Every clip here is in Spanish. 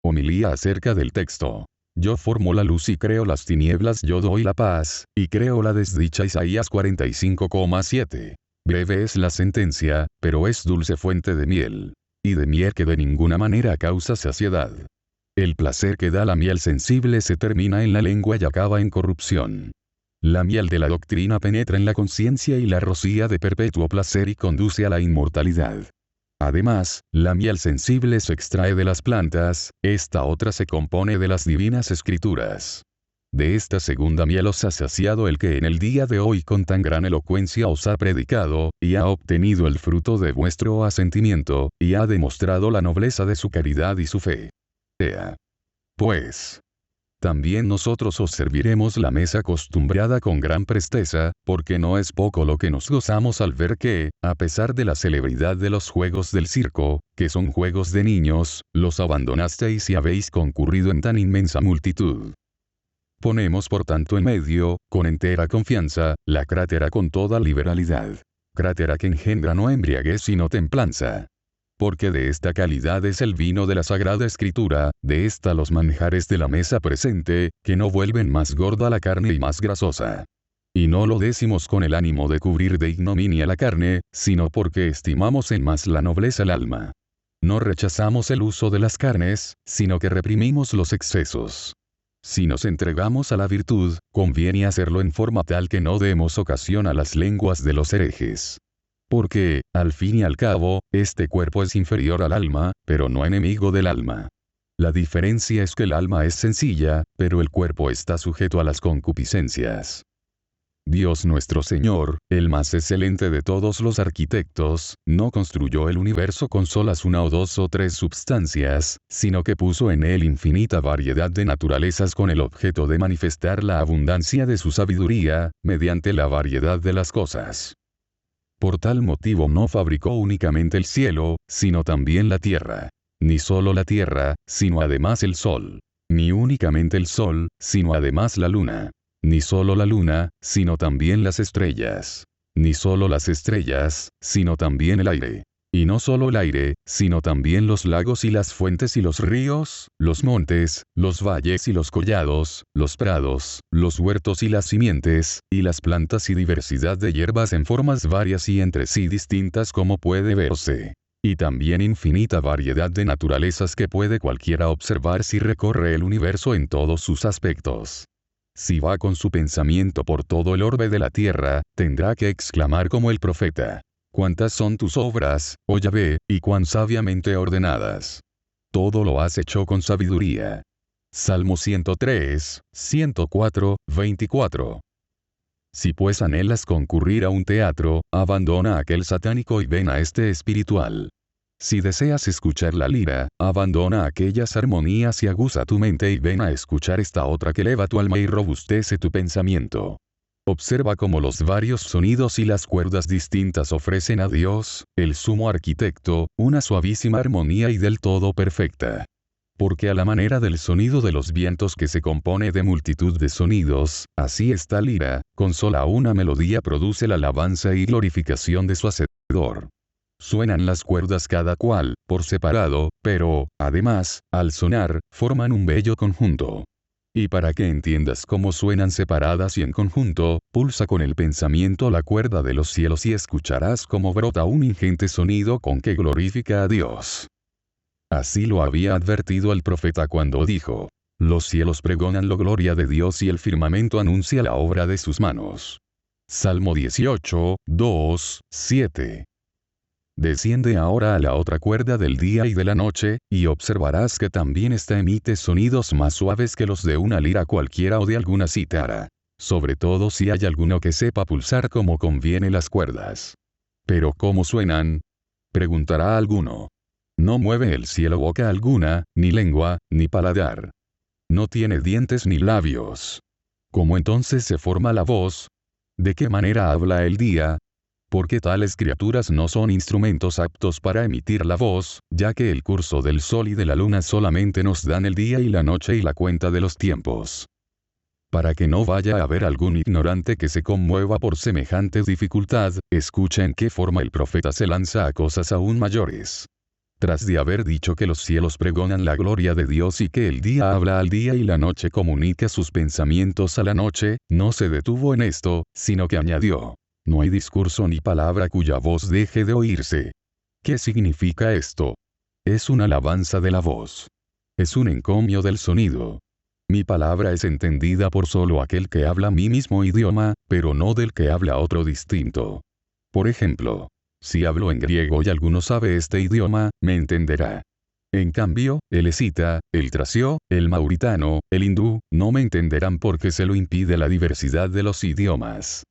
Homilía acerca del texto. Yo formo la luz y creo las tinieblas, yo doy la paz, y creo la desdicha. Isaías 45,7. Breve es la sentencia, pero es dulce fuente de miel. Y de miel que de ninguna manera causa saciedad. El placer que da la miel sensible se termina en la lengua y acaba en corrupción. La miel de la doctrina penetra en la conciencia y la rocía de perpetuo placer y conduce a la inmortalidad. Además, la miel sensible se extrae de las plantas, esta otra se compone de las divinas escrituras. De esta segunda miel os ha saciado el que en el día de hoy con tan gran elocuencia os ha predicado, y ha obtenido el fruto de vuestro asentimiento, y ha demostrado la nobleza de su caridad y su fe. Ea, pues, también nosotros os serviremos la mesa acostumbrada con gran presteza, porque no es poco lo que nos gozamos al ver que, a pesar de la celebridad de los juegos del circo, que son juegos de niños, los abandonasteis y habéis concurrido en tan inmensa multitud. Ponemos por tanto en medio, con entera confianza, la crátera con toda liberalidad. Crátera que engendra no embriaguez sino templanza. Porque de esta calidad es el vino de la Sagrada Escritura, de esta los manjares de la mesa presente, que no vuelven más gorda la carne y más grasosa. Y no lo decimos con el ánimo de cubrir de ignominia la carne, sino porque estimamos en más la nobleza el alma. No rechazamos el uso de las carnes, sino que reprimimos los excesos. Si nos entregamos a la virtud, conviene hacerlo en forma tal que no demos ocasión a las lenguas de los herejes. Porque, al fin y al cabo, este cuerpo es inferior al alma, pero no enemigo del alma. La diferencia es que el alma es sencilla, pero el cuerpo está sujeto a las concupiscencias. Dios nuestro Señor, el más excelente de todos los arquitectos, no construyó el universo con solas una o dos o tres substancias, sino que puso en él infinita variedad de naturalezas con el objeto de manifestar la abundancia de su sabiduría, mediante la variedad de las cosas. Por tal motivo no fabricó únicamente el cielo, sino también la tierra. Ni solo la tierra, sino además el sol. Ni únicamente el sol, sino además la luna. Ni solo la luna, sino también las estrellas. Ni solo las estrellas, sino también el aire. Y no solo el aire, sino también los lagos y las fuentes y los ríos, los montes, los valles y los collados, los prados, los huertos y las simientes, y las plantas y diversidad de hierbas en formas varias y entre sí distintas como puede verse. Y también infinita variedad de naturalezas que puede cualquiera observar si recorre el universo en todos sus aspectos. Si va con su pensamiento por todo el orbe de la tierra, tendrá que exclamar como el profeta: «¿Cuántas son tus obras, oh Yahvé, y cuán sabiamente ordenadas? Todo lo has hecho con sabiduría». Salmo 103, 104, 24. Si pues anhelas concurrir a un teatro, abandona aquel satánico y ven a este espiritual. Si deseas escuchar la lira, abandona aquellas armonías y aguza tu mente y ven a escuchar esta otra que eleva tu alma y robustece tu pensamiento. Observa cómo los varios sonidos y las cuerdas distintas ofrecen a Dios, el sumo arquitecto, una suavísima armonía y del todo perfecta. Porque a la manera del sonido de los vientos que se compone de multitud de sonidos, así esta lira, con sola una melodía produce la alabanza y glorificación de su hacedor. Suenan las cuerdas cada cual, por separado, pero, además, al sonar, forman un bello conjunto. Y para que entiendas cómo suenan separadas y en conjunto, pulsa con el pensamiento la cuerda de los cielos y escucharás cómo brota un ingente sonido con que glorifica a Dios. Así lo había advertido el profeta cuando dijo: «Los cielos pregonan la gloria de Dios y el firmamento anuncia la obra de sus manos». Salmo 18, 2, 7. Desciende ahora a la otra cuerda del día y de la noche, y observarás que también ésta emite sonidos más suaves que los de una lira cualquiera o de alguna cítara. Sobre todo si hay alguno que sepa pulsar como conviene las cuerdas. ¿Pero cómo suenan?, preguntará alguno. No mueve el cielo boca alguna, ni lengua, ni paladar. No tiene dientes ni labios. ¿Cómo entonces se forma la voz? ¿De qué manera habla el día? Porque tales criaturas no son instrumentos aptos para emitir la voz, ya que el curso del sol y de la luna solamente nos dan el día y la noche y la cuenta de los tiempos. Para que no vaya a haber algún ignorante que se conmueva por semejante dificultad, escucha en qué forma el profeta se lanza a cosas aún mayores. Tras de haber dicho que los cielos pregonan la gloria de Dios y que el día habla al día y la noche comunica sus pensamientos a la noche, no se detuvo en esto, sino que añadió: no hay discurso ni palabra cuya voz deje de oírse. ¿Qué significa esto? Es una alabanza de la voz. Es un encomio del sonido. Mi palabra es entendida por solo aquel que habla mi mismo idioma, pero no del que habla otro distinto. Por ejemplo, si hablo en griego y alguno sabe este idioma, me entenderá. En cambio, el escita, el tracio, el mauritano, el hindú, no me entenderán porque se lo impide la diversidad de los idiomas.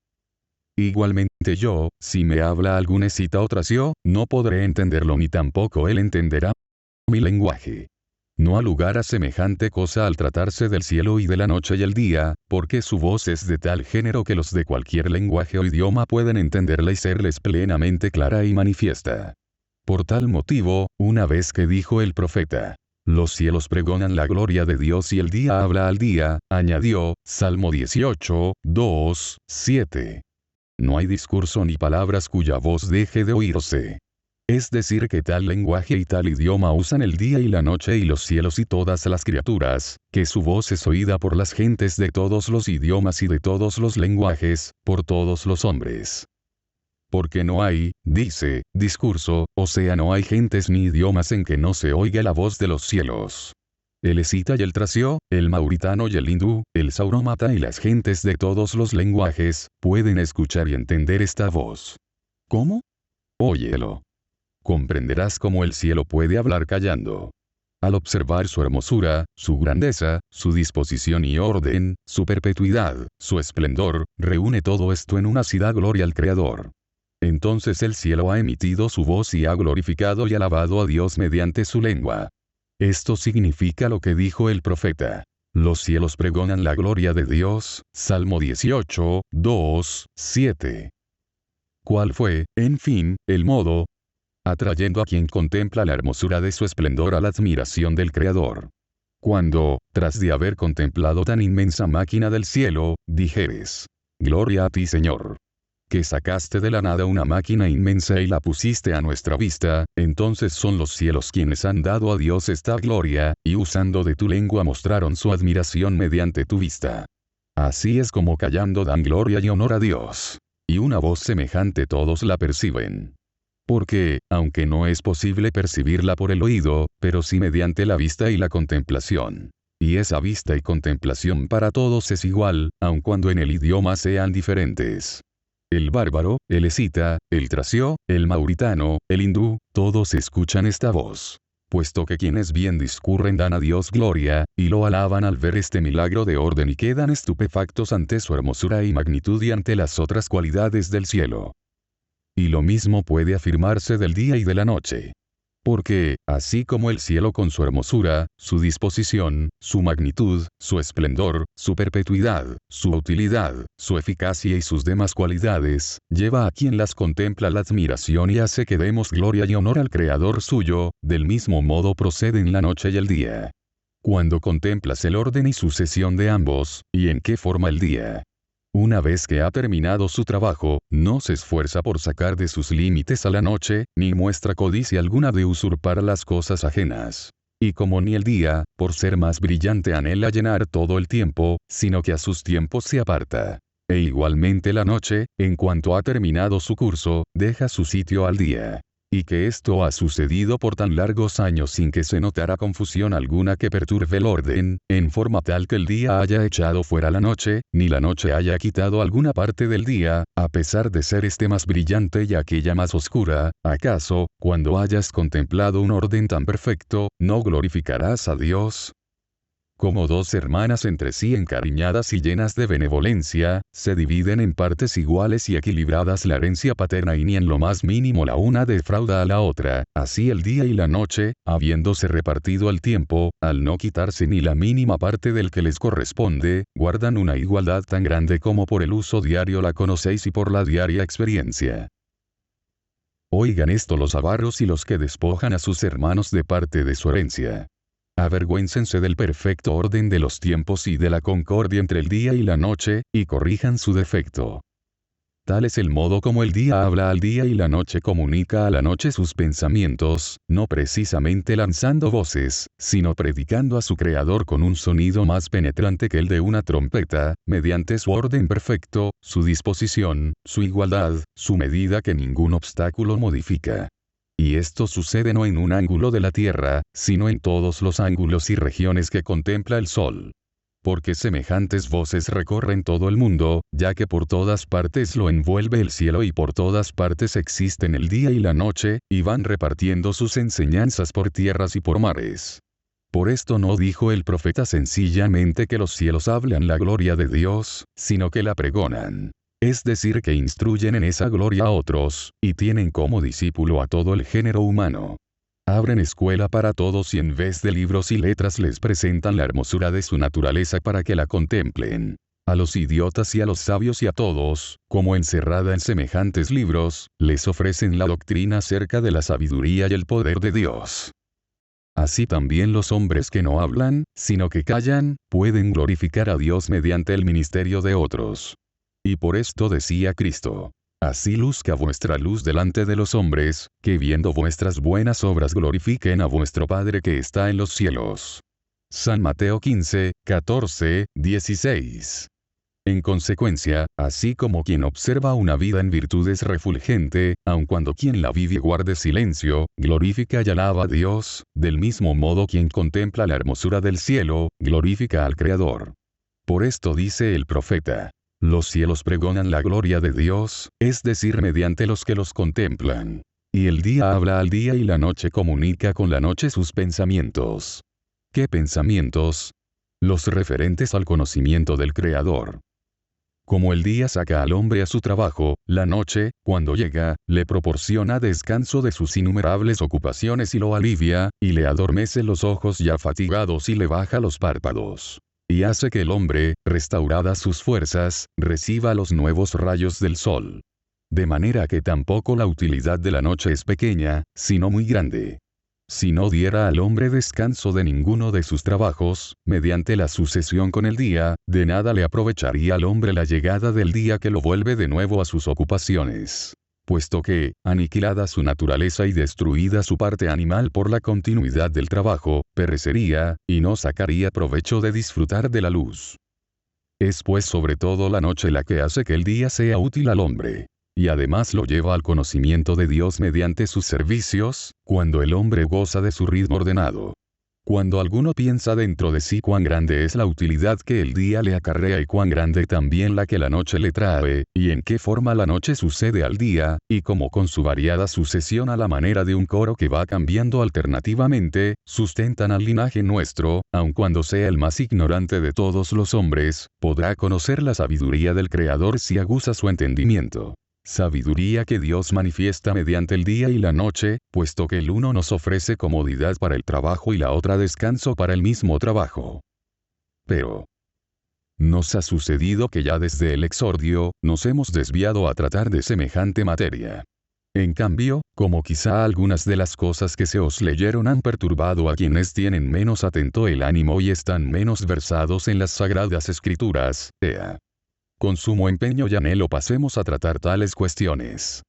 Igualmente yo, si me habla algún escita o tracio, no podré entenderlo ni tampoco él entenderá mi lenguaje. No ha lugar a semejante cosa al tratarse del cielo y de la noche y el día, porque su voz es de tal género que los de cualquier lenguaje o idioma pueden entenderla y serles plenamente clara y manifiesta. Por tal motivo, una vez que dijo el profeta: los cielos pregonan la gloria de Dios y el día habla al día, añadió, Salmo 18, 2, 7. No hay discurso ni palabras cuya voz deje de oírse. Es decir que tal lenguaje y tal idioma usan el día y la noche y los cielos y todas las criaturas, que su voz es oída por las gentes de todos los idiomas y de todos los lenguajes, por todos los hombres. Porque no hay, dice, discurso, o sea no hay gentes ni idiomas en que no se oiga la voz de los cielos. El escita y el tracio, el mauritano y el hindú, el saurómata y las gentes de todos los lenguajes, pueden escuchar y entender esta voz. ¿Cómo? Óyelo. Comprenderás cómo el cielo puede hablar callando. Al observar su hermosura, su grandeza, su disposición y orden, su perpetuidad, su esplendor, reúne todo esto en una sida gloria al Creador. Entonces el cielo ha emitido su voz y ha glorificado y alabado a Dios mediante su lengua. Esto significa lo que dijo el profeta: los cielos pregonan la gloria de Dios, Salmo 18, 2, 7. ¿Cuál fue, en fin, el modo? Atrayendo a quien contempla la hermosura de su esplendor a la admiración del Creador. Cuando, tras de haber contemplado tan inmensa máquina del cielo, dijeres: gloria a ti Señor, que sacaste de la nada una máquina inmensa y la pusiste a nuestra vista, entonces son los cielos quienes han dado a Dios esta gloria, y usando de tu lengua mostraron su admiración mediante tu vista. Así es como callando dan gloria y honor a Dios. Y una voz semejante todos la perciben. Porque, aunque no es posible percibirla por el oído, pero sí mediante la vista y la contemplación. Y esa vista y contemplación para todos es igual, aun cuando en el idioma sean diferentes. El bárbaro, el escita, el tracio, el mauritano, el hindú, todos escuchan esta voz. Puesto que quienes bien discurren dan a Dios gloria, y lo alaban al ver este milagro de orden y quedan estupefactos ante su hermosura y magnitud y ante las otras cualidades del cielo. Y lo mismo puede afirmarse del día y de la noche. Porque, así como el cielo con su hermosura, su disposición, su magnitud, su esplendor, su perpetuidad, su utilidad, su eficacia y sus demás cualidades, lleva a quien las contempla la admiración y hace que demos gloria y honor al Creador suyo, del mismo modo proceden la noche y el día. Cuando contemplas el orden y sucesión de ambos, y en qué forma el día, una vez que ha terminado su trabajo, no se esfuerza por sacar de sus límites a la noche, ni muestra codicia alguna de usurpar las cosas ajenas. Y como ni el día, por ser más brillante anhela llenar todo el tiempo, sino que a sus tiempos se aparta. E igualmente la noche, en cuanto ha terminado su curso, deja su sitio al día. Y que esto ha sucedido por tan largos años sin que se notara confusión alguna que perturbe el orden, en forma tal que el día haya echado fuera la noche, ni la noche haya quitado alguna parte del día, a pesar de ser este más brillante y aquella más oscura, ¿acaso, cuando hayas contemplado un orden tan perfecto, no glorificarás a Dios? Como dos hermanas entre sí encariñadas y llenas de benevolencia, se dividen en partes iguales y equilibradas la herencia paterna y ni en lo más mínimo la una defrauda a la otra, así el día y la noche, habiéndose repartido el tiempo, al no quitarse ni la mínima parte del que les corresponde, guardan una igualdad tan grande como por el uso diario la conocéis y por la diaria experiencia. Oigan esto los avaros y los que despojan a sus hermanos de parte de su herencia. Avergüéncense del perfecto orden de los tiempos y de la concordia entre el día y la noche, y corrijan su defecto. Tal es el modo como el día habla al día y la noche comunica a la noche sus pensamientos, no precisamente lanzando voces, sino predicando a su Creador con un sonido más penetrante que el de una trompeta, mediante su orden perfecto, su disposición, su igualdad, su medida que ningún obstáculo modifica. Y esto sucede no en un ángulo de la Tierra, sino en todos los ángulos y regiones que contempla el Sol. Porque semejantes voces recorren todo el mundo, ya que por todas partes lo envuelve el cielo y por todas partes existen el día y la noche, y van repartiendo sus enseñanzas por tierras y por mares. Por esto no dijo el profeta sencillamente que los cielos hablan la gloria de Dios, sino que la pregonan. Es decir, que instruyen en esa gloria a otros, y tienen como discípulo a todo el género humano. Abren escuela para todos y en vez de libros y letras les presentan la hermosura de su naturaleza para que la contemplen. A los idiotas y a los sabios y a todos, como encerrada en semejantes libros, les ofrecen la doctrina acerca de la sabiduría y el poder de Dios. Así también los hombres que no hablan, sino que callan, pueden glorificar a Dios mediante el ministerio de otros. Y por esto decía Cristo: así luzca vuestra luz delante de los hombres, que viendo vuestras buenas obras glorifiquen a vuestro Padre que está en los cielos. San Mateo 15, 14, 16. En consecuencia, así como quien observa una vida en virtudes refulgente, aun cuando quien la vive guarde silencio, glorifica y alaba a Dios, del mismo modo quien contempla la hermosura del cielo, glorifica al Creador. Por esto dice el profeta: los cielos pregonan la gloria de Dios, es decir, mediante los que los contemplan. Y el día habla al día y la noche comunica con la noche sus pensamientos. ¿Qué pensamientos? Los referentes al conocimiento del Creador. Como el día saca al hombre a su trabajo, la noche, cuando llega, le proporciona descanso de sus innumerables ocupaciones y lo alivia, y le adormece los ojos ya fatigados y le baja los párpados. Y hace que el hombre, restauradas sus fuerzas, reciba los nuevos rayos del sol. De manera que tampoco la utilidad de la noche es pequeña, sino muy grande. Si no diera al hombre descanso de ninguno de sus trabajos, mediante la sucesión con el día, de nada le aprovecharía al hombre la llegada del día que lo vuelve de nuevo a sus ocupaciones. Puesto que, aniquilada su naturaleza y destruida su parte animal por la continuidad del trabajo, perecería, y no sacaría provecho de disfrutar de la luz. Es pues sobre todo la noche la que hace que el día sea útil al hombre. Y además lo lleva al conocimiento de Dios mediante sus servicios, cuando el hombre goza de su ritmo ordenado. Cuando alguno piensa dentro de sí cuán grande es la utilidad que el día le acarrea y cuán grande también la que la noche le trae, y en qué forma la noche sucede al día, y cómo con su variada sucesión a la manera de un coro que va cambiando alternativamente, sustentan al linaje nuestro, aun cuando sea el más ignorante de todos los hombres, podrá conocer la sabiduría del Creador si aguza su entendimiento. Sabiduría que Dios manifiesta mediante el día y la noche, puesto que el uno nos ofrece comodidad para el trabajo y la otra descanso para el mismo trabajo. Pero nos ha sucedido que ya desde el exordio, nos hemos desviado a tratar de semejante materia. En cambio, como quizá algunas de las cosas que se os leyeron han perturbado a quienes tienen menos atento el ánimo y están menos versados en las sagradas escrituras, con sumo empeño y anhelo pasemos a tratar tales cuestiones.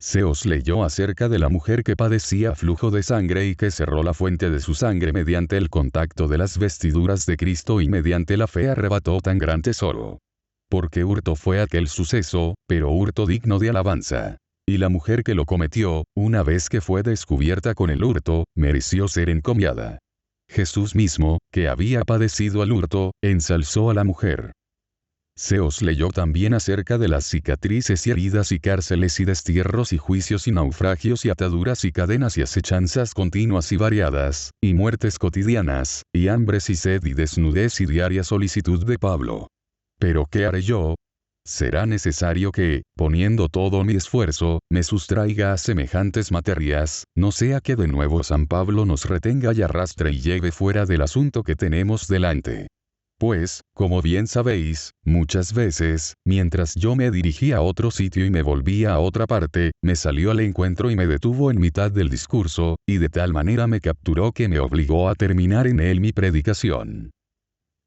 Se os leyó acerca de la mujer que padecía flujo de sangre y que cerró la fuente de su sangre mediante el contacto de las vestiduras de Cristo y mediante la fe arrebató tan gran tesoro. Porque hurto fue aquel suceso, pero hurto digno de alabanza. Y la mujer que lo cometió, una vez que fue descubierta con el hurto, mereció ser encomiada. Jesús mismo, que había padecido el hurto, ensalzó a la mujer. Se os leyó también acerca de las cicatrices y heridas y cárceles y destierros y juicios y naufragios y ataduras y cadenas y acechanzas continuas y variadas, y muertes cotidianas, y hambres y sed y desnudez y diaria solicitud de Pablo. ¿Pero qué haré yo? Será necesario que, poniendo todo mi esfuerzo, me sustraiga a semejantes materias, no sea que de nuevo San Pablo nos retenga y arrastre y lleve fuera del asunto que tenemos delante. Pues, como bien sabéis, muchas veces, mientras yo me dirigía a otro sitio y me volvía a otra parte, me salió al encuentro y me detuvo en mitad del discurso, y de tal manera me capturó que me obligó a terminar en él mi predicación.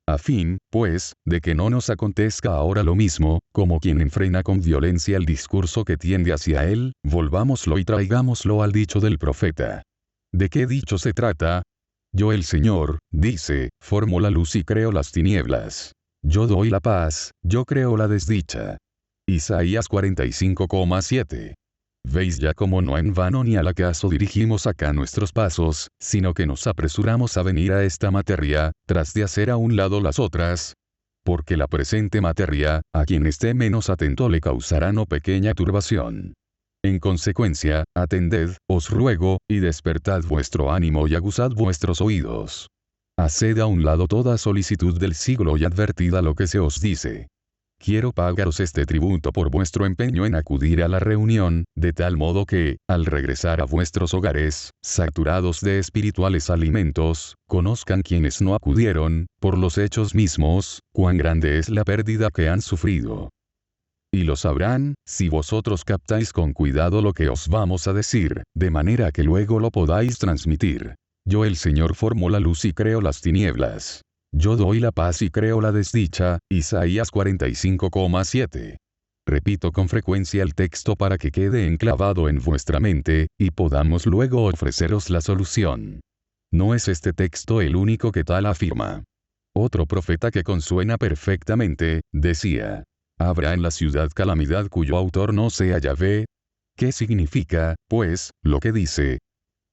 A fin, pues, de que no nos acontezca ahora lo mismo, como quien enfrena con violencia el discurso que tiende hacia él, volvámoslo y traigámoslo al dicho del profeta. ¿De qué dicho se trata? Yo el Señor, dice, formo la luz y creo las tinieblas. Yo doy la paz, yo creo la desdicha. Isaías 45,7. Veis ya cómo no en vano ni al acaso dirigimos acá nuestros pasos, sino que nos apresuramos a venir a esta materia, tras de hacer a un lado las otras. Porque la presente materia, a quien esté menos atento le causará no pequeña turbación. En consecuencia, atended, os ruego, y despertad vuestro ánimo y aguzad vuestros oídos. Haced a un lado toda solicitud del siglo y advertid a lo que se os dice. Quiero pagaros este tributo por vuestro empeño en acudir a la reunión, de tal modo que, al regresar a vuestros hogares, saturados de espirituales alimentos, conozcan quienes no acudieron, por los hechos mismos, cuán grande es la pérdida que han sufrido. Y lo sabrán, si vosotros captáis con cuidado lo que os vamos a decir, de manera que luego lo podáis transmitir. Yo el Señor formo la luz y creo las tinieblas. Yo doy la paz y creo la desdicha, Isaías 45,7. Repito con frecuencia el texto para que quede enclavado en vuestra mente, y podamos luego ofreceros la solución. No es este texto el único que tal afirma. Otro profeta que consuena perfectamente, decía: ¿habrá en la ciudad calamidad cuyo autor no sea Yahvé? ¿Qué significa, pues, lo que dice?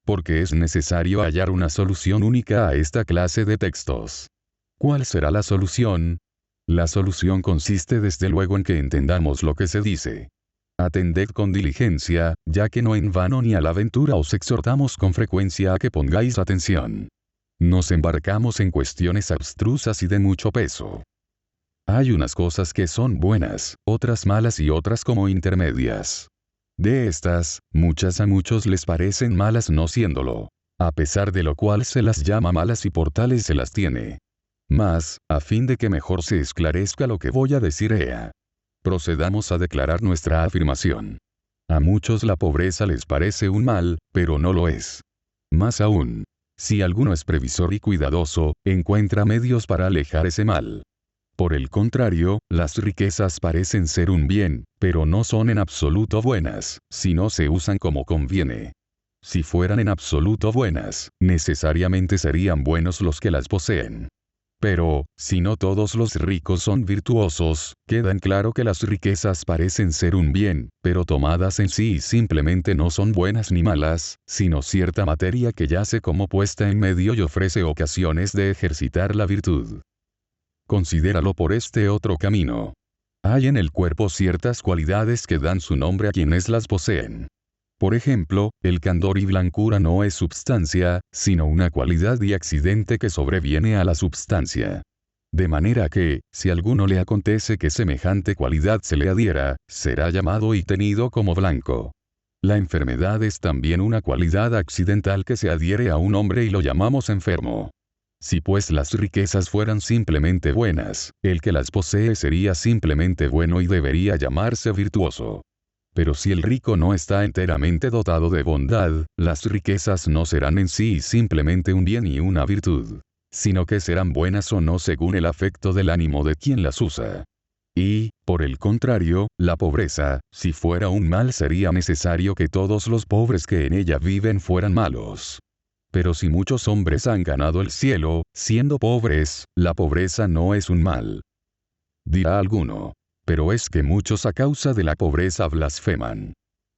Porque es necesario hallar una solución única a esta clase de textos. ¿Cuál será la solución? La solución consiste desde luego en que entendamos lo que se dice. Atended con diligencia, ya que no en vano ni a la aventura os exhortamos con frecuencia a que pongáis atención. Nos embarcamos en cuestiones abstrusas y de mucho peso. Hay unas cosas que son buenas, otras malas y otras como intermedias. De estas, muchas a muchos les parecen malas no siéndolo. A pesar de lo cual se las llama malas y por tales se las tiene. Mas, a fin de que mejor se esclarezca lo que voy a decir procedamos a declarar nuestra afirmación. A muchos la pobreza les parece un mal, pero no lo es. Más aún, si alguno es previsor y cuidadoso, encuentra medios para alejar ese mal. Por el contrario, las riquezas parecen ser un bien, pero no son en absoluto buenas, si no se usan como conviene. Si fueran en absoluto buenas, necesariamente serían buenos los que las poseen. Pero, si no todos los ricos son virtuosos, queda en claro que las riquezas parecen ser un bien, pero tomadas en sí simplemente no son buenas ni malas, sino cierta materia que yace como puesta en medio y ofrece ocasiones de ejercitar la virtud. Considéralo por este otro camino. Hay en el cuerpo ciertas cualidades que dan su nombre a quienes las poseen. Por ejemplo, el candor y blancura no es substancia, sino una cualidad y accidente que sobreviene a la substancia. De manera que, si a alguno le acontece que semejante cualidad se le adhiera, será llamado y tenido como blanco. La enfermedad es también una cualidad accidental que se adhiere a un hombre y lo llamamos enfermo. Si pues las riquezas fueran simplemente buenas, el que las posee sería simplemente bueno y debería llamarse virtuoso. Pero si el rico no está enteramente dotado de bondad, las riquezas no serán en sí simplemente un bien y una virtud, sino que serán buenas o no según el afecto del ánimo de quien las usa. Y, por el contrario, la pobreza, si fuera un mal sería necesario que todos los pobres que en ella viven fueran malos. Pero si muchos hombres han ganado el cielo, siendo pobres, la pobreza no es un mal. Dirá alguno: pero es que muchos a causa de la pobreza blasfeman.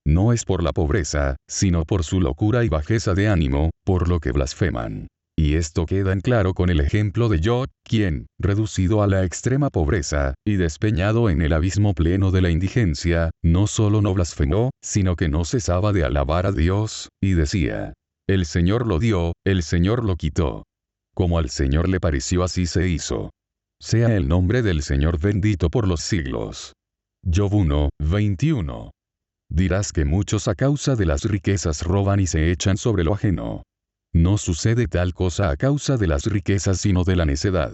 No es por la pobreza, sino por su locura y bajeza de ánimo, por lo que blasfeman. Y esto queda en claro con el ejemplo de Job, quien, reducido a la extrema pobreza, y despeñado en el abismo pleno de la indigencia, no solo no blasfemó, sino que no cesaba de alabar a Dios, y decía: el Señor lo dio, el Señor lo quitó. Como al Señor le pareció así se hizo. Sea el nombre del Señor bendito por los siglos. Job 1:21. Dirás que muchos a causa de las riquezas roban y se echan sobre lo ajeno. No sucede tal cosa a causa de las riquezas sino de la necedad.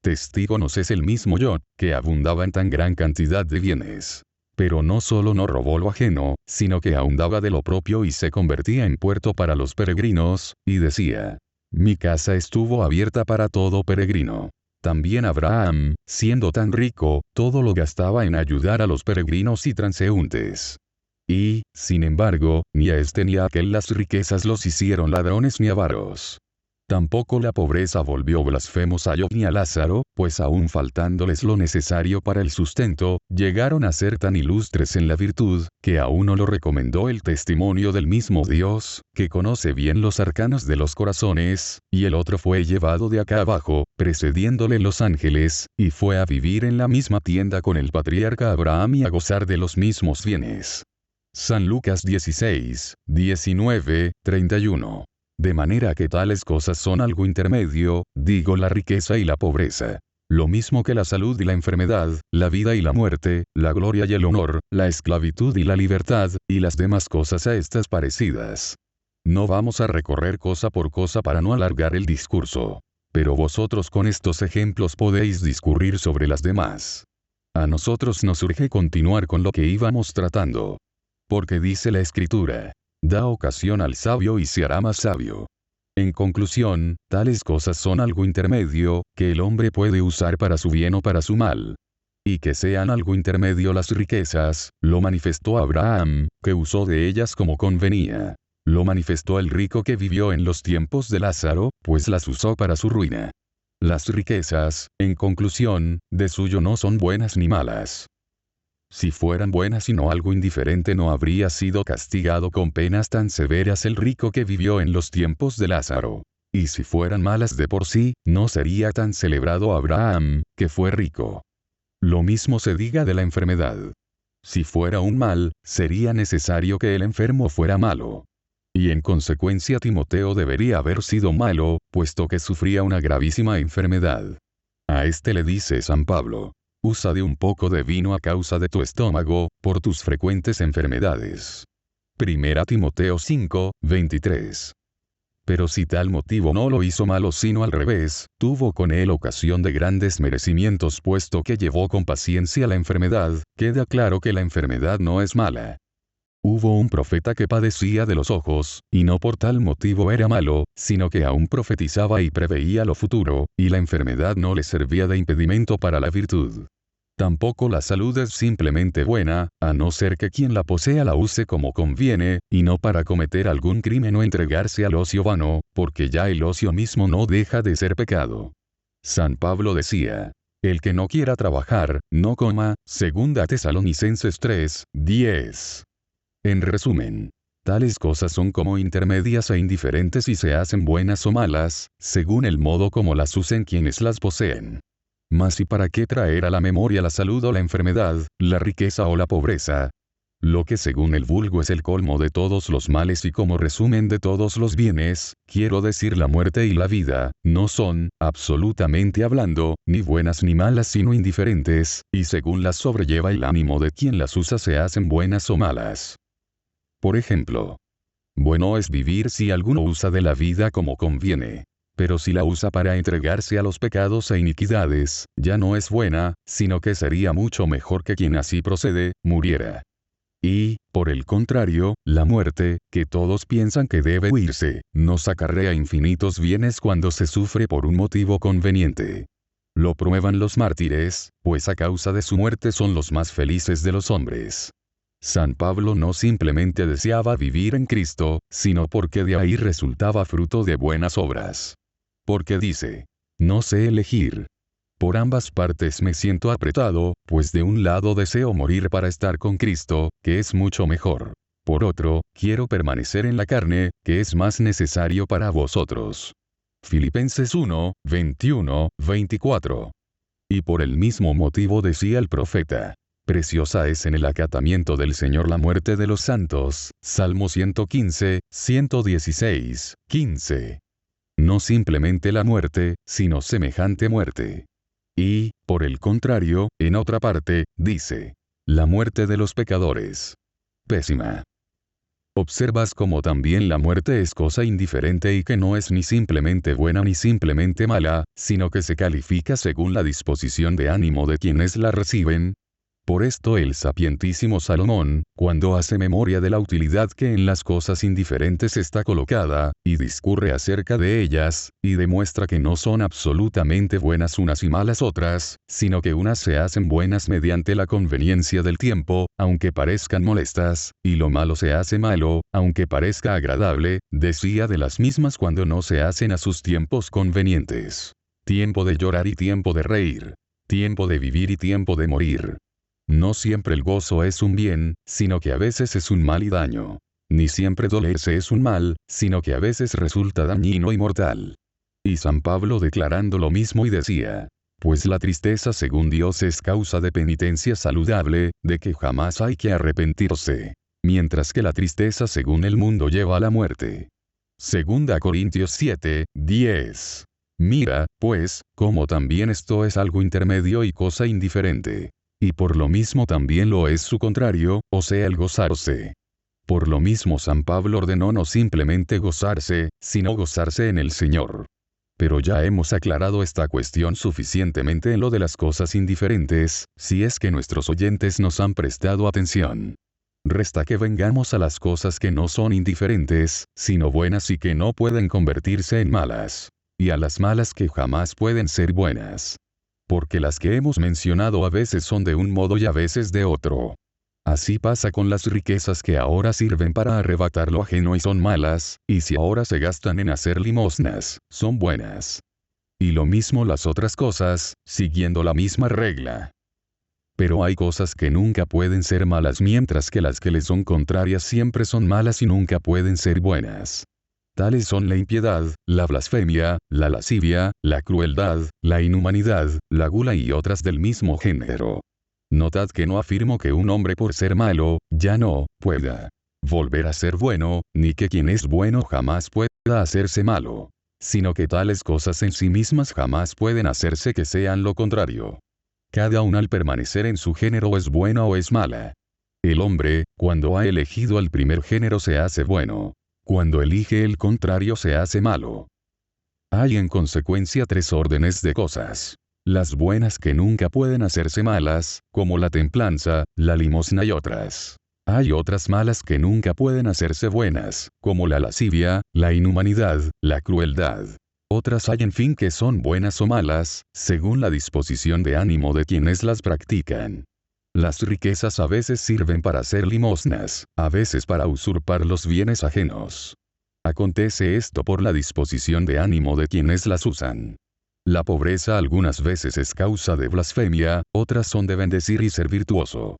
Testigo nos es el mismo Job, que abundaba en tan gran cantidad de bienes. Pero no solo no robó lo ajeno, sino que ahondaba de lo propio y se convertía en puerto para los peregrinos, y decía: mi casa estuvo abierta para todo peregrino. También Abraham, siendo tan rico, todo lo gastaba en ayudar a los peregrinos y transeúntes. Y, sin embargo, ni a este ni a aquel las riquezas los hicieron ladrones ni avaros. Tampoco la pobreza volvió blasfemos a Job ni a Lázaro, pues aún faltándoles lo necesario para el sustento, llegaron a ser tan ilustres en la virtud, que a uno lo recomendó el testimonio del mismo Dios, que conoce bien los arcanos de los corazones, y el otro fue llevado de acá abajo, precediéndole los ángeles, y fue a vivir en la misma tienda con el patriarca Abraham y a gozar de los mismos bienes. San Lucas 16, 19, 31. De manera que tales cosas son algo intermedio, digo la riqueza y la pobreza. Lo mismo que la salud y la enfermedad, la vida y la muerte, la gloria y el honor, la esclavitud y la libertad, y las demás cosas a estas parecidas. No vamos a recorrer cosa por cosa para no alargar el discurso. Pero vosotros con estos ejemplos podéis discurrir sobre las demás. A nosotros nos urge continuar con lo que íbamos tratando. Porque dice la Escritura: da ocasión al sabio y se hará más sabio. En conclusión, tales cosas son algo intermedio, que el hombre puede usar para su bien o para su mal. Y que sean algo intermedio las riquezas, lo manifestó Abraham, que usó de ellas como convenía. Lo manifestó el rico que vivió en los tiempos de Lázaro, pues las usó para su ruina. Las riquezas, en conclusión, de suyo no son buenas ni malas. Si fueran buenas y no algo indiferente, no habría sido castigado con penas tan severas el rico que vivió en los tiempos de Lázaro. Y si fueran malas de por sí, no sería tan celebrado Abraham, que fue rico. Lo mismo se diga de la enfermedad. Si fuera un mal, sería necesario que el enfermo fuera malo. Y en consecuencia Timoteo debería haber sido malo, puesto que sufría una gravísima enfermedad. A este le dice San Pablo: usa de un poco de vino a causa de tu estómago, por tus frecuentes enfermedades. 1 Timoteo 5, 23. Pero si tal motivo no lo hizo malo sino al revés, tuvo con él ocasión de grandes merecimientos puesto que llevó con paciencia la enfermedad, queda claro que la enfermedad no es mala. Hubo un profeta que padecía de los ojos, y no por tal motivo era malo, sino que aún profetizaba y preveía lo futuro, y la enfermedad no le servía de impedimento para la virtud. Tampoco la salud es simplemente buena, a no ser que quien la posea la use como conviene, y no para cometer algún crimen o entregarse al ocio vano, porque ya el ocio mismo no deja de ser pecado. San Pablo decía: el que no quiera trabajar, no coma, 2 Tesalonicenses 3, 10. En resumen, tales cosas son como intermedias e indiferentes y se hacen buenas o malas, según el modo como las usen quienes las poseen. Mas ¿y para qué traer a la memoria la salud o la enfermedad, la riqueza o la pobreza? Lo que según el vulgo es el colmo de todos los males y como resumen de todos los bienes, quiero decir la muerte y la vida, no son, absolutamente hablando, ni buenas ni malas sino indiferentes, y según las sobrelleva el ánimo de quien las usa se hacen buenas o malas. Por ejemplo, bueno es vivir si alguno usa de la vida como conviene. Pero si la usa para entregarse a los pecados e iniquidades, ya no es buena, sino que sería mucho mejor que quien así procede, muriera. Y, por el contrario, la muerte, que todos piensan que debe huirse, nos acarrea infinitos bienes cuando se sufre por un motivo conveniente. Lo prueban los mártires, pues a causa de su muerte son los más felices de los hombres. San Pablo no simplemente deseaba vivir en Cristo, sino porque de ahí resultaba fruto de buenas obras. Porque dice: no sé elegir. Por ambas partes me siento apretado, pues de un lado deseo morir para estar con Cristo, que es mucho mejor. Por otro, quiero permanecer en la carne, que es más necesario para vosotros. Filipenses 1, 21, 24. Y por el mismo motivo decía el profeta: preciosa es en el acatamiento del Señor la muerte de los santos. Salmo 115, 116, 15. No simplemente la muerte, sino semejante muerte. Y, por el contrario, en otra parte, dice: la muerte de los pecadores. Pésima. Observas cómo también la muerte es cosa indiferente y que no es ni simplemente buena ni simplemente mala, sino que se califica según la disposición de ánimo de quienes la reciben. Por esto el sapientísimo Salomón, cuando hace memoria de la utilidad que en las cosas indiferentes está colocada, y discurre acerca de ellas, y demuestra que no son absolutamente buenas unas y malas otras, sino que unas se hacen buenas mediante la conveniencia del tiempo, aunque parezcan molestas, y lo malo se hace malo, aunque parezca agradable, decía de las mismas cuando no se hacen a sus tiempos convenientes. Tiempo de llorar y tiempo de reír. Tiempo de vivir y tiempo de morir. No siempre el gozo es un bien, sino que a veces es un mal y daño. Ni siempre dolerse es un mal, sino que a veces resulta dañino y mortal. Y San Pablo declarando lo mismo y decía, pues la tristeza según Dios es causa de penitencia saludable, de que jamás hay que arrepentirse. Mientras que la tristeza según el mundo lleva a la muerte. 2 Corintios 7, 10. Mira, pues, como también esto es algo intermedio y cosa indiferente. Y por lo mismo también lo es su contrario, o sea el gozarse. Por lo mismo San Pablo ordenó no simplemente gozarse, sino gozarse en el Señor. Pero ya hemos aclarado esta cuestión suficientemente en lo de las cosas indiferentes, si es que nuestros oyentes nos han prestado atención. Resta que vengamos a las cosas que no son indiferentes, sino buenas y que no pueden convertirse en malas. Y a las malas que jamás pueden ser buenas. Porque las que hemos mencionado a veces son de un modo y a veces de otro. Así pasa con las riquezas que ahora sirven para arrebatar lo ajeno y son malas, y si ahora se gastan en hacer limosnas, son buenas. Y lo mismo las otras cosas, siguiendo la misma regla. Pero hay cosas que nunca pueden ser malas mientras que las que les son contrarias siempre son malas y nunca pueden ser buenas. Tales son la impiedad, la blasfemia, la lascivia, la crueldad, la inhumanidad, la gula y otras del mismo género. Notad que no afirmo que un hombre por ser malo, ya no pueda volver a ser bueno, ni que quien es bueno jamás pueda hacerse malo. Sino que tales cosas en sí mismas jamás pueden hacerse que sean lo contrario. Cada una al permanecer en su género es buena o es mala. El hombre, cuando ha elegido al primer género se hace bueno. Cuando elige el contrario se hace malo. Hay en consecuencia tres órdenes de cosas. Las buenas que nunca pueden hacerse malas, como la templanza, la limosna y otras. Hay otras malas que nunca pueden hacerse buenas, como la lascivia, la inhumanidad, la crueldad. Otras hay en fin que son buenas o malas, según la disposición de ánimo de quienes las practican. Las riquezas a veces sirven para hacer limosnas, a veces para usurpar los bienes ajenos. Acontece esto por la disposición de ánimo de quienes las usan. La pobreza algunas veces es causa de blasfemia, otras son de bendecir y ser virtuoso.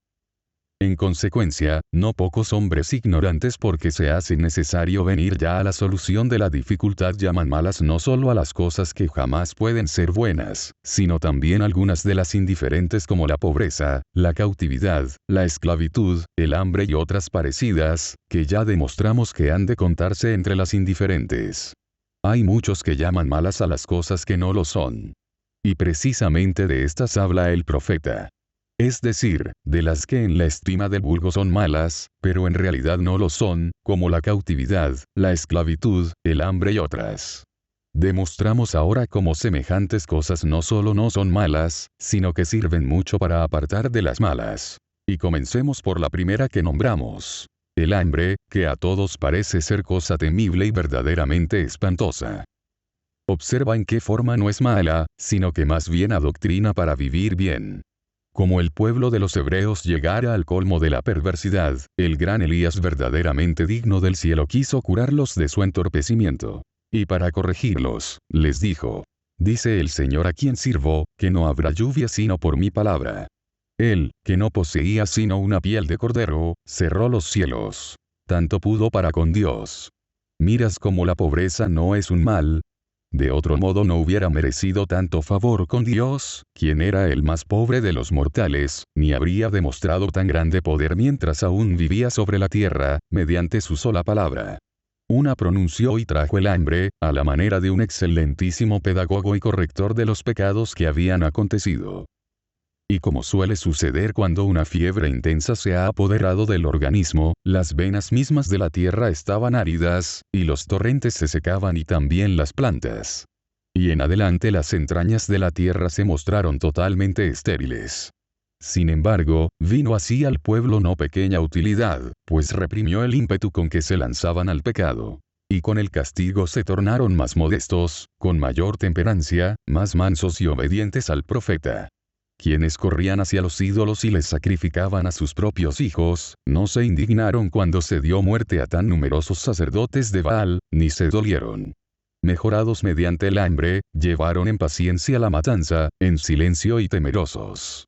En consecuencia, no pocos hombres ignorantes porque se hace necesario venir ya a la solución de la dificultad llaman malas no solo a las cosas que jamás pueden ser buenas, sino también algunas de las indiferentes como la pobreza, la cautividad, la esclavitud, el hambre y otras parecidas, que ya demostramos que han de contarse entre las indiferentes. Hay muchos que llaman malas a las cosas que no lo son. Y precisamente de estas habla el profeta. Es decir, de las que en la estima del vulgo son malas, pero en realidad no lo son, como la cautividad, la esclavitud, el hambre y otras. Demostramos ahora cómo semejantes cosas no solo no son malas, sino que sirven mucho para apartar de las malas. Y comencemos por la primera que nombramos. El hambre, que a todos parece ser cosa temible y verdaderamente espantosa. Observa en qué forma no es mala, sino que más bien adoctrina para vivir bien. Como el pueblo de los hebreos llegara al colmo de la perversidad, el gran Elías verdaderamente digno del cielo quiso curarlos de su entorpecimiento. Y para corregirlos, les dijo, dice el Señor a quien sirvo, que no habrá lluvia sino por mi palabra. Él, que no poseía sino una piel de cordero, cerró los cielos. Tanto pudo para con Dios. Miras cómo la pobreza no es un mal. De otro modo no hubiera merecido tanto favor con Dios, quien era el más pobre de los mortales, ni habría demostrado tan grande poder mientras aún vivía sobre la tierra, mediante su sola palabra. Una pronunció y trajo el hambre, a la manera de un excelentísimo pedagogo y corrector de los pecados que habían acontecido. Y como suele suceder cuando una fiebre intensa se ha apoderado del organismo, las venas mismas de la tierra estaban áridas, y los torrentes se secaban y también las plantas. Y en adelante las entrañas de la tierra se mostraron totalmente estériles. Sin embargo, vino así al pueblo no pequeña utilidad, pues reprimió el ímpetu con que se lanzaban al pecado. Y con el castigo se tornaron más modestos, con mayor temperancia, más mansos y obedientes al profeta. Quienes corrían hacia los ídolos y les sacrificaban a sus propios hijos, no se indignaron cuando se dio muerte a tan numerosos sacerdotes de Baal, ni se dolieron. Mejorados mediante el hambre, llevaron en paciencia la matanza, en silencio y temerosos.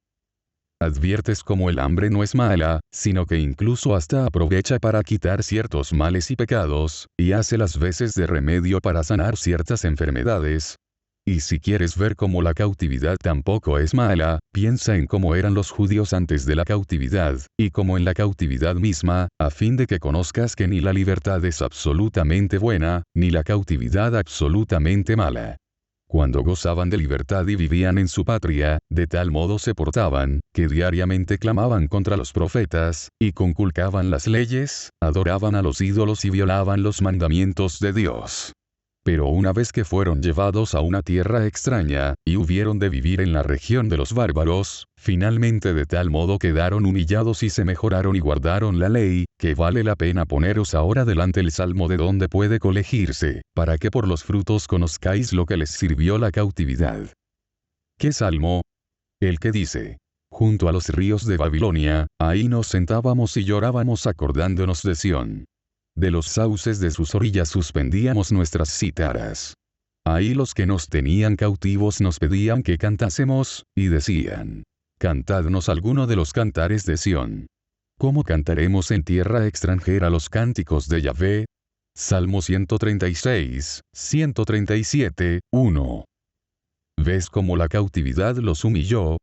Adviertes cómo el hambre no es mala, sino que incluso hasta aprovecha para quitar ciertos males y pecados, y hace las veces de remedio para sanar ciertas enfermedades. Y si quieres ver cómo la cautividad tampoco es mala, piensa en cómo eran los judíos antes de la cautividad, y como en la cautividad misma, a fin de que conozcas que ni la libertad es absolutamente buena, ni la cautividad absolutamente mala. Cuando gozaban de libertad y vivían en su patria, de tal modo se portaban, que diariamente clamaban contra los profetas, y conculcaban las leyes, adoraban a los ídolos y violaban los mandamientos de Dios. Pero una vez que fueron llevados a una tierra extraña, y hubieron de vivir en la región de los bárbaros, finalmente de tal modo quedaron humillados y se mejoraron y guardaron la ley, que vale la pena poneros ahora delante el salmo de donde puede colegirse, para que por los frutos conozcáis lo que les sirvió la cautividad. ¿Qué salmo? El que dice: junto a los ríos de Babilonia, ahí nos sentábamos y llorábamos acordándonos de Sión. De los sauces de sus orillas suspendíamos nuestras cítaras. Ahí los que nos tenían cautivos nos pedían que cantásemos, y decían: cantadnos alguno de los cantares de Sión. ¿Cómo cantaremos en tierra extranjera los cánticos de Yahvé? Salmo 136, 137, 1. ¿Ves cómo la cautividad los humilló?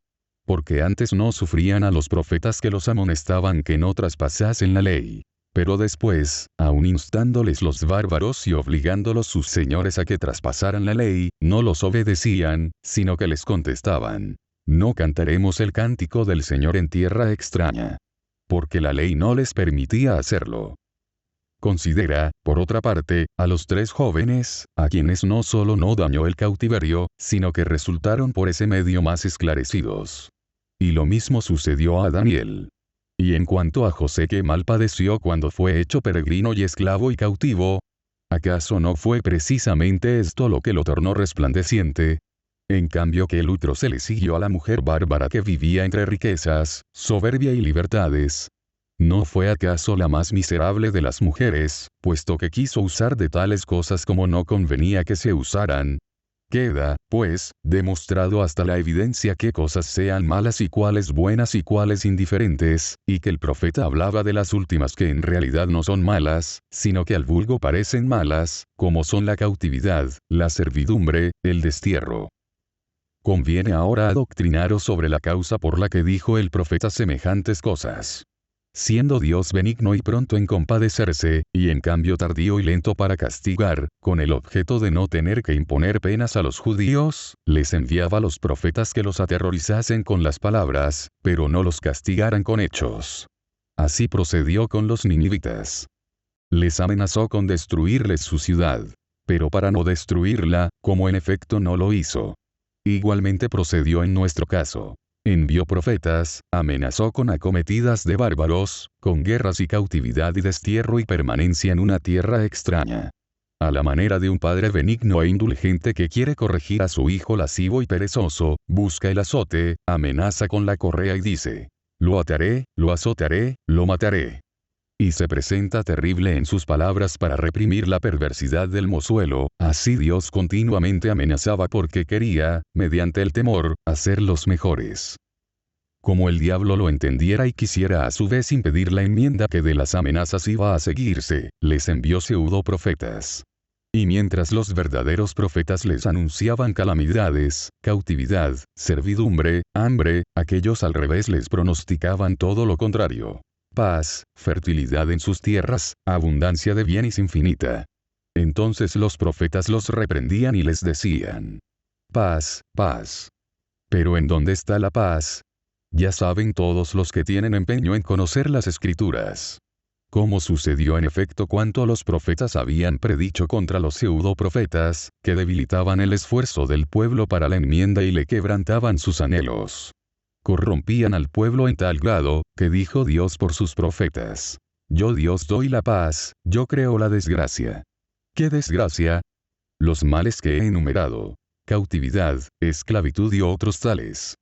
Porque antes no sufrían a los profetas que los amonestaban que no traspasasen la ley. Pero después, aun instándoles los bárbaros y obligándolos sus señores a que traspasaran la ley, no los obedecían, sino que les contestaban: no cantaremos el cántico del Señor en tierra extraña. Porque la ley no les permitía hacerlo. Considera, por otra parte, a los 3 jóvenes, a quienes no solo no dañó el cautiverio, sino que resultaron por ese medio más esclarecidos. Y lo mismo sucedió a Daniel. Y en cuanto a José, que mal padeció cuando fue hecho peregrino y esclavo y cautivo, ¿acaso no fue precisamente esto lo que lo tornó resplandeciente? En cambio que el otro se le siguió a la mujer bárbara que vivía entre riquezas, soberbia y libertades. ¿No fue acaso la más miserable de las mujeres, puesto que quiso usar de tales cosas como no convenía que se usaran? Queda, pues, demostrado hasta la evidencia qué cosas sean malas y cuáles buenas y cuáles indiferentes, y que el profeta hablaba de las últimas que en realidad no son malas, sino que al vulgo parecen malas, como son la cautividad, la servidumbre, el destierro. Conviene ahora adoctrinaros sobre la causa por la que dijo el profeta semejantes cosas. Siendo Dios benigno y pronto en compadecerse, y en cambio tardío y lento para castigar, con el objeto de no tener que imponer penas a los judíos, les enviaba a los profetas que los aterrorizasen con las palabras, pero no los castigaran con hechos. Así procedió con los ninivitas. Les amenazó con destruirles su ciudad. Pero para no destruirla, como en efecto no lo hizo. Igualmente procedió en nuestro caso. Envió profetas, amenazó con acometidas de bárbaros, con guerras y cautividad y destierro y permanencia en una tierra extraña. A la manera de un padre benigno e indulgente que quiere corregir a su hijo lascivo y perezoso, busca el azote, amenaza con la correa y dice: lo ataré, lo azotaré, lo mataré. Y se presenta terrible en sus palabras para reprimir la perversidad del mozuelo. Así Dios continuamente amenazaba porque quería, mediante el temor, hacerlos mejores. Como el diablo lo entendiera y quisiera a su vez impedir la enmienda que de las amenazas iba a seguirse, les envió pseudo profetas. Y mientras los verdaderos profetas les anunciaban calamidades, cautividad, servidumbre, hambre, aquellos al revés les pronosticaban todo lo contrario. Paz, fertilidad en sus tierras, abundancia de bienes infinita. Entonces los profetas los reprendían y les decían: paz, paz. Pero ¿en dónde está la paz? Ya saben todos los que tienen empeño en conocer las Escrituras. Cómo sucedió en efecto cuanto los profetas habían predicho contra los pseudoprofetas, que debilitaban el esfuerzo del pueblo para la enmienda y le quebrantaban sus anhelos. Corrompían al pueblo en tal grado, que dijo Dios por sus profetas: Yo Dios doy la paz, yo creo la desgracia. ¿Qué desgracia? Los males que he enumerado: cautividad, esclavitud y otros tales.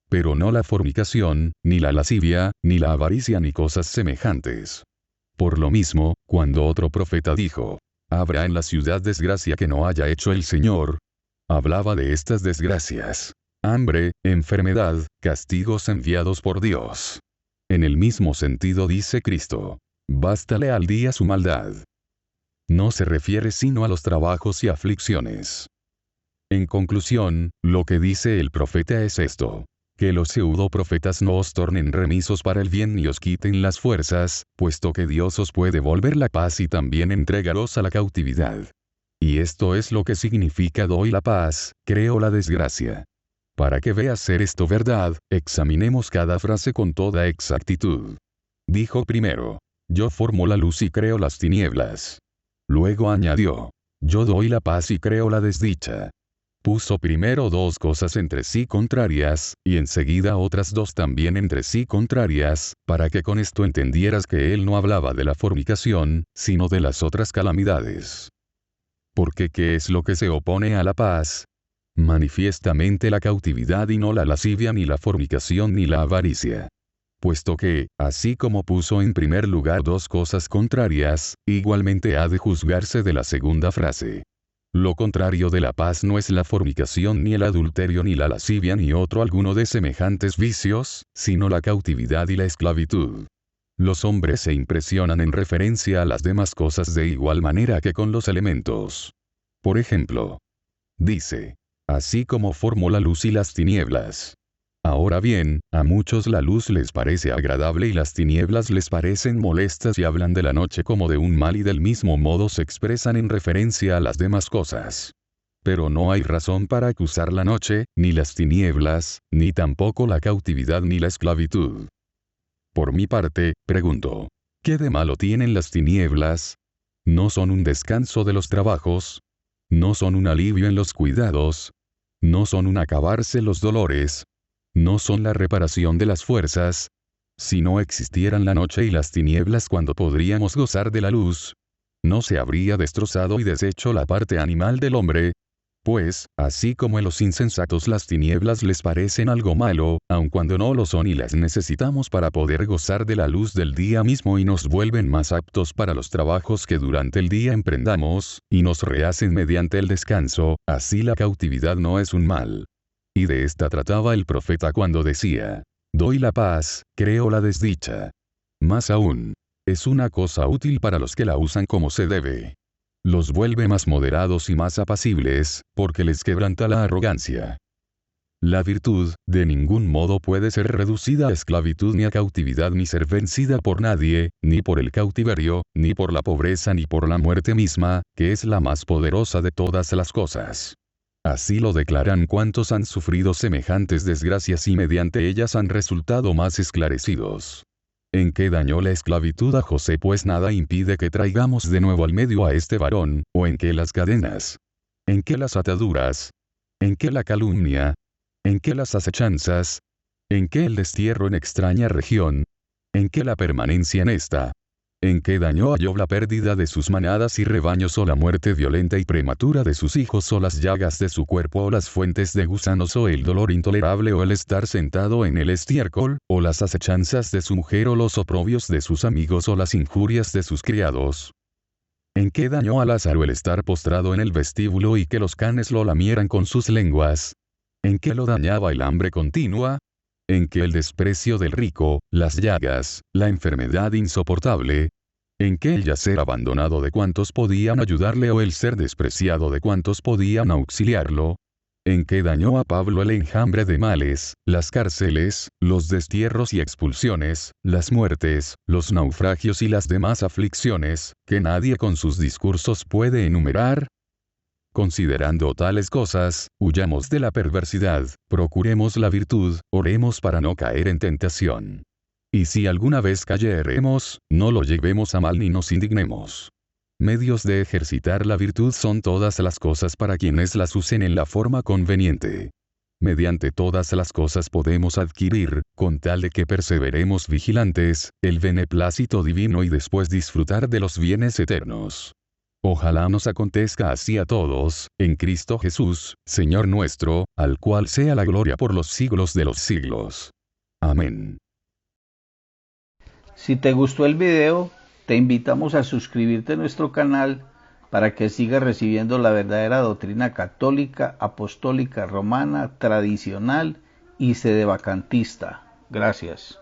Pero no la fornicación, ni la lascivia, ni la avaricia ni cosas semejantes. Por lo mismo, cuando otro profeta dijo: habrá en la ciudad desgracia que no haya hecho el Señor, hablaba de estas desgracias: hambre, enfermedad, castigos enviados por Dios. En el mismo sentido dice Cristo: bástale al día su maldad. No se refiere sino a los trabajos y aflicciones. En conclusión, lo que dice el profeta es esto: que los pseudo-profetas no os tornen remisos para el bien ni os quiten las fuerzas, puesto que Dios os puede volver la paz y también entregaros a la cautividad. Y esto es lo que significa doy la paz, creo la desgracia. Para que veas ser esto verdad, examinemos cada frase con toda exactitud. Dijo primero: yo formo la luz y creo las tinieblas. Luego añadió: yo doy la paz y creo la desdicha. Puso primero dos cosas entre sí contrarias, y enseguida otras dos también entre sí contrarias, para que con esto entendieras que él no hablaba de la fornicación, sino de las otras calamidades. Porque ¿qué es lo que se opone a la paz? Manifiestamente la cautividad y no la lascivia ni la fornicación ni la avaricia. Puesto que, así como puso en primer lugar dos cosas contrarias, igualmente ha de juzgarse de la segunda frase. Lo contrario de la paz no es la fornicación ni el adulterio ni la lascivia ni otro alguno de semejantes vicios, sino la cautividad y la esclavitud. Los hombres se impresionan en referencia a las demás cosas de igual manera que con los elementos. Por ejemplo, dice: así como formó la luz y las tinieblas. Ahora bien, a muchos la luz les parece agradable y las tinieblas les parecen molestas y hablan de la noche como de un mal y del mismo modo se expresan en referencia a las demás cosas. Pero no hay razón para acusar la noche, ni las tinieblas, ni tampoco la cautividad ni la esclavitud. Por mi parte, pregunto: ¿qué de malo tienen las tinieblas? ¿No son un descanso de los trabajos? ¿No son un alivio en los cuidados? ¿No son un acabarse los dolores? ¿No son la reparación de las fuerzas? Si no existieran la noche y las tinieblas cuando podríamos gozar de la luz, ¿no se habría destrozado y deshecho la parte animal del hombre? Pues, así como a los insensatos las tinieblas les parecen algo malo, aun cuando no lo son y las necesitamos para poder gozar de la luz del día mismo y nos vuelven más aptos para los trabajos que durante el día emprendamos, y nos rehacen mediante el descanso, así la cautividad no es un mal. Y de esta trataba el profeta cuando decía: doy la paz, creo la desdicha. Más aún, es una cosa útil para los que la usan como se debe. Los vuelve más moderados y más apacibles, porque les quebranta la arrogancia. La virtud, de ningún modo puede ser reducida a esclavitud ni a cautividad ni ser vencida por nadie, ni por el cautiverio, ni por la pobreza ni por la muerte misma, que es la más poderosa de todas las cosas. Así lo declaran cuantos han sufrido semejantes desgracias y mediante ellas han resultado más esclarecidos. ¿En qué dañó la esclavitud a José? Pues nada impide que traigamos de nuevo al medio a este varón, o en qué las cadenas. ¿En qué las ataduras? ¿En qué la calumnia? ¿En qué las acechanzas? ¿En qué el destierro en extraña región? ¿En qué la permanencia en esta? ¿En qué dañó a Job la pérdida de sus manadas y rebaños o la muerte violenta y prematura de sus hijos o las llagas de su cuerpo o las fuentes de gusanos o el dolor intolerable o el estar sentado en el estiércol, o las acechanzas de su mujer o los oprobios de sus amigos o las injurias de sus criados? ¿En qué dañó a Lázaro el estar postrado en el vestíbulo y que los canes lo lamieran con sus lenguas? ¿En qué lo dañaba el hambre continua? ¿En qué el desprecio del rico, las llagas, la enfermedad insoportable? ¿En qué el yacer abandonado de cuantos podían ayudarle o el ser despreciado de cuantos podían auxiliarlo? ¿En qué dañó a Pablo el enjambre de males, las cárceles, los destierros y expulsiones, las muertes, los naufragios y las demás aflicciones, que nadie con sus discursos puede enumerar? Considerando tales cosas, huyamos de la perversidad, procuremos la virtud, oremos para no caer en tentación. Y si alguna vez cayeremos, no lo llevemos a mal ni nos indignemos. Medios de ejercitar la virtud son todas las cosas para quienes las usen en la forma conveniente. mediante todas las cosas podemos adquirir, con tal de que perseveremos vigilantes, el beneplácito divino y después disfrutar de los bienes eternos. Ojalá nos acontezca así a todos, en Cristo Jesús, Señor nuestro, al cual sea la gloria por los siglos de los siglos. Amén. Si te gustó el video, te invitamos a suscribirte a nuestro canal para que sigas recibiendo la verdadera doctrina católica, apostólica, romana, tradicional y sedevacantista. Gracias.